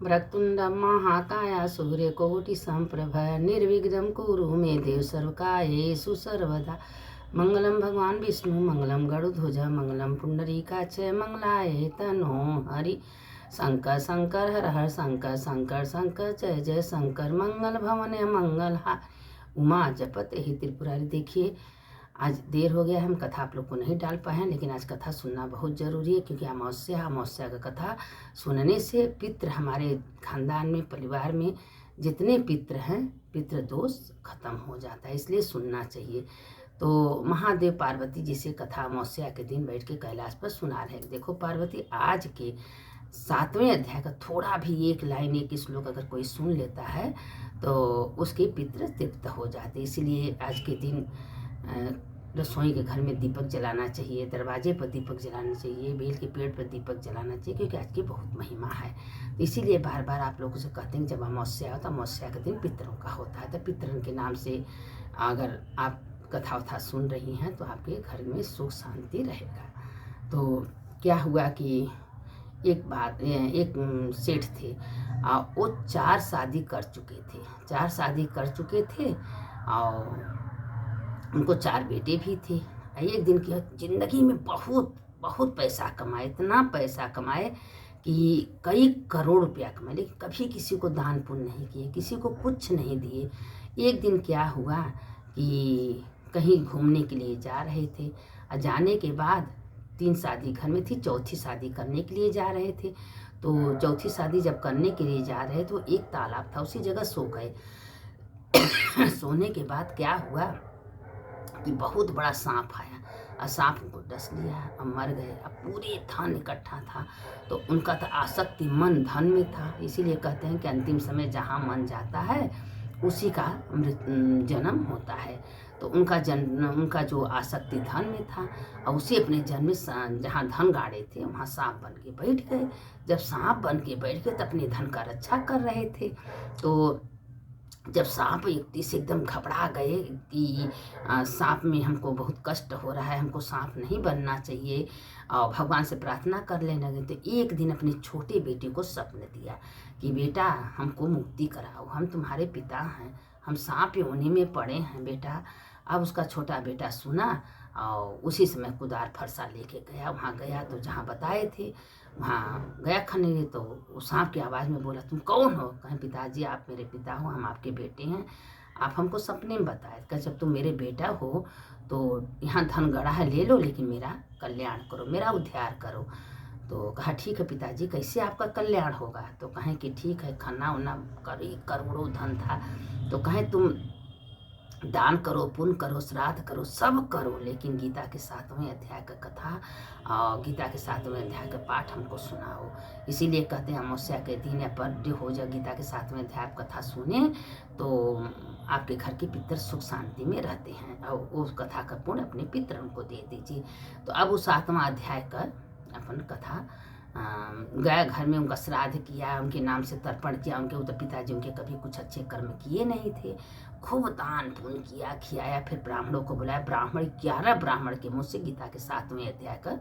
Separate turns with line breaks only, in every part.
वक्रतुण्डं महाकाय सूर्यकोटिसम्प्रभ निर्विघ्नं कुरु मे देव सर्वकार्येषु सर्वदा। मंगलम भगवान विष्णु मंगलम गरुड़ध्वज मंगलम पुंडरीकाक्ष मंगलाय तनो हरि। शंकर शंकर हर हर शंकर शंकर शंकर जय जय शंकर मंगल भवन मंगल हा उमा जपत ही त्रिपुरारी। देखिए आज देर हो गया, हम कथा आप लोग को नहीं डाल पाए हैं, लेकिन आज कथा सुनना बहुत ज़रूरी है, क्योंकि अमावस्या का कथा सुनने से पितृ हमारे खानदान में परिवार में जितने पितृ हैं पितृ दोष खत्म हो जाता है, इसलिए सुनना चाहिए। तो महादेव पार्वती जी से कथा अमावस्या के दिन बैठ के कैलाश पर सुना रहे। देखो पार्वती, आज के 7वें अध्याय का थोड़ा भी एक लाइन एक श्लोक अगर कोई सुन लेता है तो उसके पितृ तृप्त हो जाते। इसीलिए आज के दिन रसोई के घर में दीपक जलाना चाहिए, दरवाजे पर दीपक जलाना चाहिए, बेल के पेड़ पर दीपक जलाना चाहिए, क्योंकि आज की बहुत महिमा है। तो इसीलिए बार बार आप लोगों से कहते हैं जब अमावस्या हो तो अमावस्या के दिन पितरों का होता है, तो पितरों के नाम से अगर आप कथा वथा सुन रही हैं तो आपके घर में सुख शांति रहेगा। तो क्या हुआ कि एक सेठ थे, वो 4 शादी कर चुके थे और उनको 4 बेटे भी थे। एक दिन की जिंदगी में बहुत बहुत पैसा कमाए, इतना पैसा कमाए कि कई करोड़ रुपया कमाए, लेकिन कभी किसी को दान पुण्य नहीं किए, किसी को कुछ नहीं दिए। एक दिन क्या हुआ कि कहीं घूमने के लिए जा रहे थे और जाने के बाद 3 शादी घर में थी, चौथी शादी करने के लिए जा रहे थे। तो चौथी शादी जब करने के लिए जा रहे तो एक तालाब था, उसी जगह सो गए। सोने के बाद क्या हुआ कि बहुत बड़ा सांप आया और सांप उनको डस लिया और मर गए। अब पूरे धन इकट्ठा था, तो उनका तो आसक्ति मन धन में था। इसीलिए कहते हैं कि अंतिम समय जहाँ मन जाता है उसी का जन्म होता है। तो उनका जो आसक्ति धन में था और उसी अपने जन्म में जहाँ धन गाड़े थे वहाँ सांप बन के बैठ गए। जब सांप बन के बैठ गए तो अपने धन का रक्षा कर रहे थे। तो जब सांप युक्ति से एकदम घबरा गए कि सांप में हमको बहुत कष्ट हो रहा है, हमको सांप नहीं बनना चाहिए, और भगवान से प्रार्थना कर लेने लगे। तो एक दिन अपने छोटे बेटे को स्वप्न दिया कि बेटा हमको मुक्ति कराओ, हम तुम्हारे पिता हैं, हम सांप योनि में पड़े हैं बेटा। अब उसका छोटा बेटा सुना और उसी समय कुदार फरसा लेके गया। वहाँ गया तो जहाँ बताए थे वहाँ गया खने, तो सांप की आवाज़ में बोला तुम कौन हो? कहें पिताजी आप मेरे पिता हो, हम आपके बेटे हैं, आप हमको सपने में बताए। कहे जब तुम मेरे बेटा हो तो यहाँ धन गड़ा है ले लो, लेकिन मेरा कल्याण करो, मेरा उद्धार करो। तो कहा ठीक है पिताजी, कैसे आपका कल्याण होगा? तो कहें कि ठीक है, खाना वाना करी, करोड़ों धन था। तो कहें तुम दान करो, पुण्य करो, श्राद्ध करो, सब करो, लेकिन गीता के 7वें अध्याय का कथा और गीता के 7वें अध्याय का पाठ हमको सुनाओ। इसीलिए कहते हैं अमावस्या के दिन या पर हो जाए गीता के 7वें अध्याय कथा सुने तो आपके घर के पितर सुख शांति में रहते हैं, और उस कथा का पुण्य अपने पितरों को दे दीजिए। तो अब उस 7वां अध्याय का अपन कथा गया घर में, उनका श्राद्ध किया, उनके नाम से तर्पण किया। उनके तो पिताजी उनके कभी कुछ अच्छे कर्म किए नहीं थे, खूब दान पुण्य किया, खियाया। फिर ब्राह्मणों को बुलाया, 11 ब्राह्मण के मुँह से गीता के 7वें अध्याय का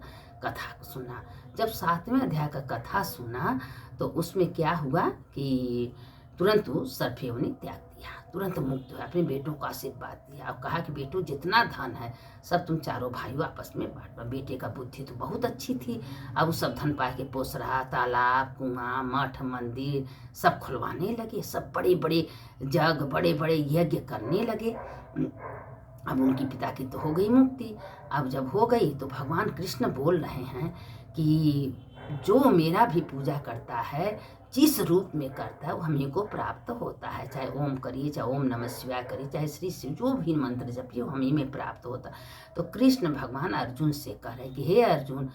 कथा सुना। जब 7वें अध्याय का कथा सुना तो उसमें क्या हुआ कि तुरंत वो सर्प योनि त्याग दिया, तुरंत मुक्त हुआ, अपने बेटों को आशीर्वाद दिया और कहा कि बेटो जितना धन है सब तुम चारों भाइयों आपस में बांटो। बेटे का बुद्धि तो बहुत अच्छी थी, अब वो सब धन पा के पोस रहा, तालाब कुआं मठ मंदिर सब खुलवाने लगे, सब बड़े बड़े जग बड़े बड़े यज्ञ करने लगे। अब उनकी पिता की तो हो गई मुक्ति। अब जब हो गई तो भगवान कृष्ण बोल रहे हैं कि जो मेरा भी पूजा करता है, जिस रूप में करता है वो हमें को प्राप्त होता है। चाहे ओम करिए, चाहे ओम नमः शिवाय करिए, चाहे श्री शिव जो भी मंत्र जपिए वो हमें में प्राप्त होता। तो कृष्ण भगवान अर्जुन से कह रहे हैं कि हे अर्जुन,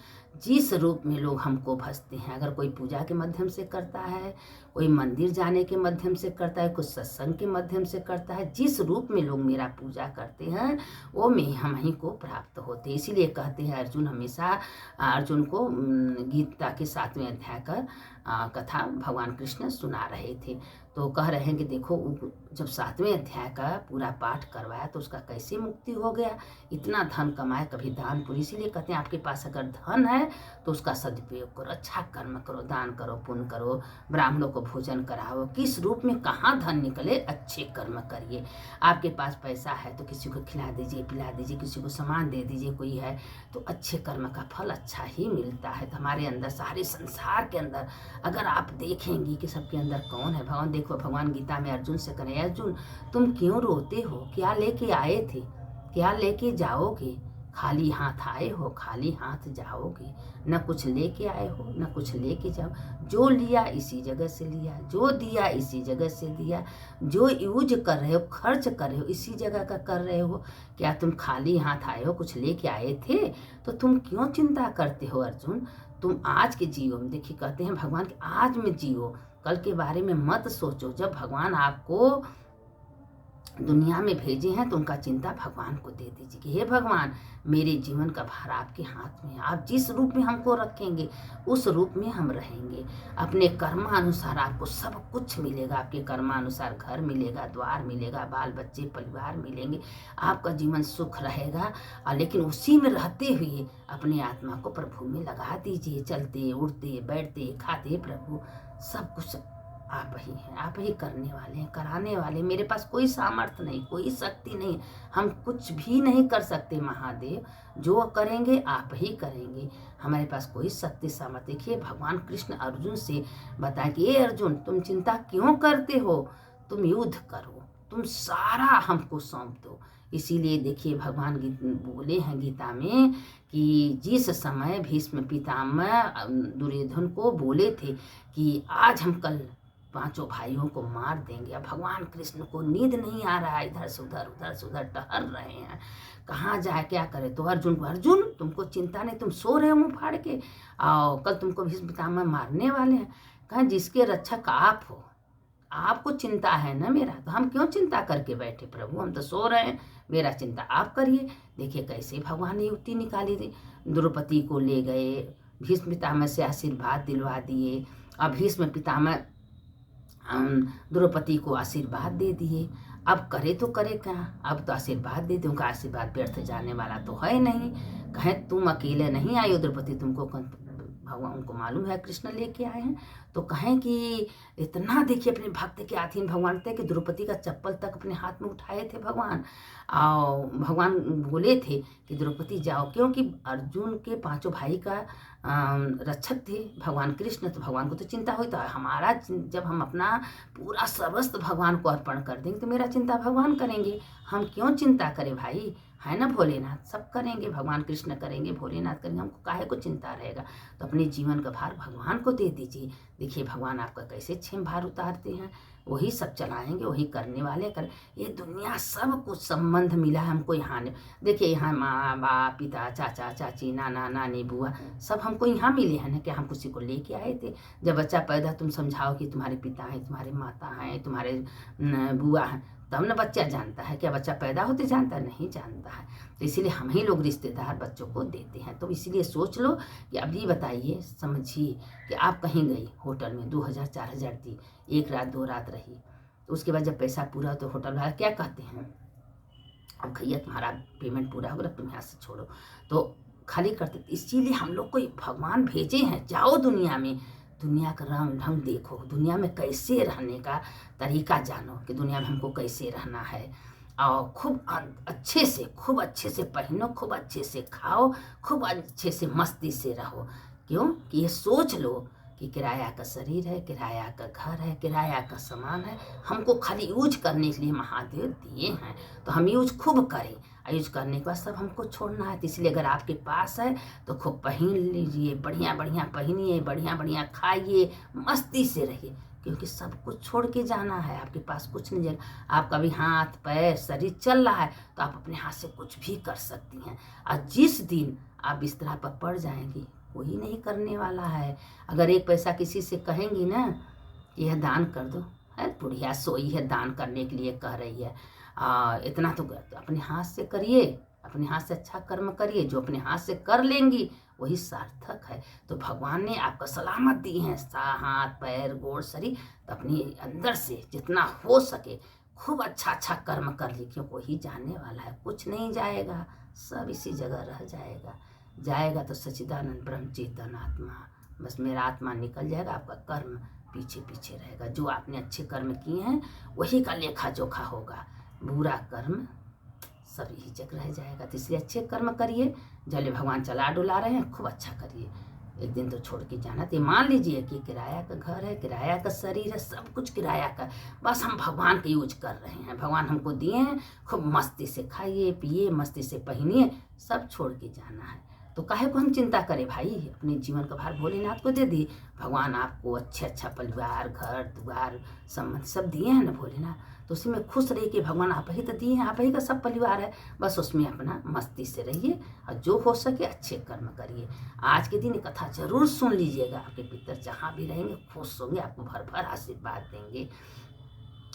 जिस रूप में लोग हमको भजते हैं, अगर कोई पूजा के माध्यम से करता है, कोई मंदिर जाने के माध्यम से करता है, कुछ सत्संग के माध्यम से करता है, जिस रूप में लोग मेरा पूजा करते हैं वो में हम ही को प्राप्त होते। इसीलिए कहते हैं अर्जुन हमेशा अर्जुन को गीता के 7वें अध्याय का कथा भगवान कृष्ण सुना रहे थे। तो कह रहे हैं कि देखो जब 7वें अध्याय का पूरा पाठ करवाया तो उसका कैसे मुक्ति हो गया। इतना धन कमाए, कभी दान पुण्य, इसीलिए कहते हैं आपके पास अगर धन है तो उसका सदुपयोग करो, अच्छा कर्म करो, दान करो, पुण्य करो, ब्राह्मणों को भोजन कराओ। किस रूप में कहाँ धन निकले, अच्छे कर्म करिए। आपके पास पैसा है तो किसी को खिला दीजिए, पिला दीजिए, किसी को सामान दे दीजिए, कोई है तो अच्छे कर्म का फल अच्छा ही मिलता है। तो हमारे अंदर, सारे संसार के अंदर अगर आप देखेंगी कि सबके अंदर कौन है, भगवान देखो, भगवान गीता में अर्जुन से करें, अर्जुन तुम क्यों रोते हो, क्या लेके आए थे, क्या लेके जाओगे, खाली हाथ आए हो, खाली हाथ जाओगे, न कुछ लेके आए हो न कुछ लेके जाओ। जो लिया इसी जगह से लिया, जो दिया इसी जगह से दिया, जो यूज कर रहे हो, खर्च कर रहे हो, इसी जगह का कर रहे हो। क्या तुम खाली हाथ आए हो, कुछ लेके आए थे? तो तुम क्यों चिंता करते हो अर्जुन, तुम आज के जियो में। देखिए कहते हैं भगवान के आज में जियो, कल के बारे में मत सोचो। जब भगवान आपको दुनिया में भेजे हैं तो उनका चिंता भगवान को दे दीजिए कि हे भगवान, मेरे जीवन का भार आपके हाथ में है। आप जिस रूप में हमको रखेंगे उस रूप में हम रहेंगे। अपने कर्मानुसार आपको सब कुछ मिलेगा। आपके कर्मानुसार घर मिलेगा, द्वार मिलेगा, बाल बच्चे परिवार मिलेंगे, आपका जीवन सुख रहेगा। लेकिन उसी में रहते हुए अपने आत्मा को प्रभु में लगा दीजिए। चलते उड़ते बैठते खाते प्रभु सब कुछ आप ही हैं, आप ही करने वाले हैं, कराने वाले। मेरे पास कोई सामर्थ्य नहीं, कोई शक्ति नहीं, हम कुछ भी नहीं कर सकते महादेव, जो करेंगे आप ही करेंगे। हमारे पास कोई शक्ति सामर्थ्य। देखिए भगवान कृष्ण अर्जुन से बताए कि ये अर्जुन तुम चिंता क्यों करते हो, तुम युद्ध करो, तुम सारा हमको सौंप दो। इसीलिए देखिए भगवान बोले हैं गीता में कि जिस समय भीष्म पितामह दुर्योधन को बोले थे कि आज हम कल 5 भाइयों को मार देंगे, अब भगवान कृष्ण को नींद नहीं आ रहा है, इधर से उधर टहल रहे हैं, कहाँ जाए क्या करे। तो अर्जुन को, अर्जुन तुमको चिंता नहीं, तुम सो रहे हो मुँह फाड़ के, और कल तुमको भीष्म पितामह मारने वाले हैं। कहें जिसके रक्षक आप हो, आपको चिंता है ना मेरा, तो हम क्यों चिंता करके बैठे प्रभु, हम तो सो रहे हैं, मेरा चिंता आप करिए। देखिए कैसे भगवान ने युक्ति निकाली थी। द्रौपदी को ले गए, भीष्म पितामह से आशीर्वाद दिलवा दिए, और भीष्म पितामह द्रौपदी को आशीर्वाद दे दिए। अब करे तो करे क्या, अब तो आशीर्वाद दे दे, उनका आशीर्वाद व्यर्थ जाने वाला तो है नहीं। कहें तुम अकेले नहीं आए हो द्रौपदी, तुमको भगवान उनको मालूम है कृष्ण लेके आए हैं। तो कहें कि इतना देखिए अपने भक्त के अधीन भगवान थे कि द्रौपदी का चप्पल तक अपने हाथ में उठाए थे भगवान। और भगवान बोले थे कि द्रौपदी जाओ, क्योंकि अर्जुन के 5 भाई का रक्षक थे भगवान कृष्ण। तो भगवान को तो चिंता हुई, तो हमारा जब हम अपना पूरा सर्वस्व भगवान को अर्पण कर देंगे तो मेरा चिंता भगवान करेंगे। हम क्यों चिंता करें भाई, है ना भोलेनाथ, सब करेंगे, भगवान कृष्ण करेंगे, भोलेनाथ करेंगे, हमको काहे को चिंता रहेगा। तो अपने जीवन का भार भगवान को दे दीजिए। देखिए भगवान आपका कैसे क्षेम भार उतारते हैं, वही सब चलाएंगे, वही करने वाले कर। ये दुनिया सब कुछ संबंध मिला है हमको यहाँ। देखिए यहाँ माँ बाप, पिता, चाचा चाची, नाना नानी, बुआ, सब हमको यहाँ मिले हैं ना, कि हम किसी को लेके आए थे। जब बच्चा पैदा तुम समझाओ कि तुम्हारे पिता हैं, तुम्हारे माता हैं, तुम्हारे बुआ हैं, तब न बच्चा जानता है। क्या बच्चा पैदा होते जानता है? नहीं जानता है। तो इसीलिए हम ही लोग रिश्तेदार बच्चों को देते हैं। तो इसलिए सोच लो कि अब ये बताइए, समझिए कि आप कहीं गई होटल में 2000 4000 दी, 1 रात 2 रात रही, तो उसके बाद जब पैसा पूरा तो होटल वाला क्या कहते हैं, अब भैया तुम्हारा पेमेंट पूरा होगा, तुम यहाँ से छोड़ो, तो खाली करते। इसीलिए हम लोग को भगवान भेजे हैं, जाओ दुनिया में, दुनिया का रंग ढंग देखो, दुनिया में कैसे रहने का तरीका जानो कि दुनिया में हमको कैसे रहना है। और खूब अच्छे से पहनो, खूब अच्छे से खाओ, खूब अच्छे से मस्ती से रहो। क्यों कि ये सोच लो कि किराया का शरीर है, किराया का घर है, किराया का सामान है, हमको खाली यूज करने के लिए महादेव दिए हैं। तो हम यूज खूब करें, यूज करने के बाद सब हमको छोड़ना है। तो इसलिए अगर आपके पास है तो खूब पहन लीजिए, बढ़िया बढ़िया पहनिए, बढ़िया बढ़िया खाइए, मस्ती से रहिए, क्योंकि सब कुछ छोड़ के जाना है। आपके पास कुछ नहीं है। आपका भी हाथ पैर शरीर चल रहा है तो आप अपने हाथ से कुछ भी कर सकती हैं। और जिस दिन आप बिस्तरा पर पड़ जाएंगी, कोई नहीं करने वाला है। अगर 1 पैसा किसी से कहेंगी ना, यह दान कर दो, है बुढ़िया सोई है दान करने के लिए कह रही है, इतना तो अपने हाथ से करिए, अपने हाथ से अच्छा कर्म करिए। जो अपने हाथ से कर लेंगी वही सार्थक है। तो भगवान ने आपका सलामत दी है, हाथ पैर गोड़ शरीर, तो अपने अंदर से जितना हो सके खूब अच्छा अच्छा कर्म कर ली, क्योंकि वही जाने वाला है, कुछ नहीं जाएगा, सब इसी जगह रह जाएगा। जाएगा तो सच्चिदानंद ब्रह्म चेतन आत्मा, बस मेरा आत्मा निकल जाएगा, आपका कर्म पीछे पीछे रहेगा। जो आपने अच्छे कर्म किए हैं वही का लेखा जोखा होगा, बुरा कर्म सब यही जगह रह जाएगा। तो इसलिए अच्छे कर्म करिए, जले भगवान चला डुला रहे हैं, खूब अच्छा करिए। एक दिन तो छोड़ के जाना। तो मान लीजिए कि किराया का घर है, किराया का शरीर है, सब कुछ किराया का, बस हम भगवान के यूज कर रहे हैं, भगवान हमको दिए हैं, खूब मस्ती से खाइए पिए, मस्ती से पहनिए, सब छोड़ के जाना है। तो काहे को हम चिंता करें भाई, अपने जीवन का भार भोलेनाथ को दे दिए। भगवान आपको अच्छा परिवार, घर द्वार, संबंध सब दिए हैं ना भोलेनाथ, तो उसी में खुश रहिए कि भगवान आप ही तो दिए हैं, आप ही का सब परिवार है, बस उसमें अपना मस्ती से रहिए और जो हो सके अच्छे कर्म करिए। आज के दिन कथा जरूर सुन लीजिएगा, आपके पितर जहाँ भी रहेंगे खुश होंगे, आपको भर भर आशीर्वाद देंगे।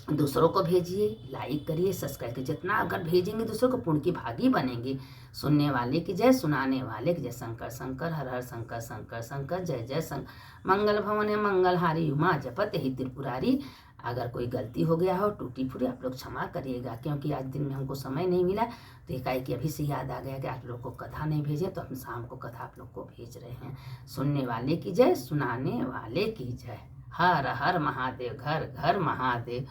दूसरों को भेजिए, लाइक करिए, सब्सक्राइब करिए, जितना अगर भेजेंगे दूसरों को पुण्य की भागी बनेंगे। सुनने वाले की जय, सुनाने वाले की जय। शंकर शंकर हर हर शंकर शंकर शंकर जय जय शंकर। मंगल भवन मंगलहारी उमा जपत ही त्रिपुरारी। अगर कोई गलती हो गया हो, टूटी फूटी, आप लोग क्षमा करिएगा, क्योंकि आज दिन में हमको समय नहीं मिला, तो एकाएक अभी से याद आ गया कि आप लोग को कथा नहीं भेजे, तो हम शाम को कथा आप लोग को भेज रहे हैं। सुनने वाले की जय, सुनाने वाले की जय। हर हर महादेव, घर घर महादेव।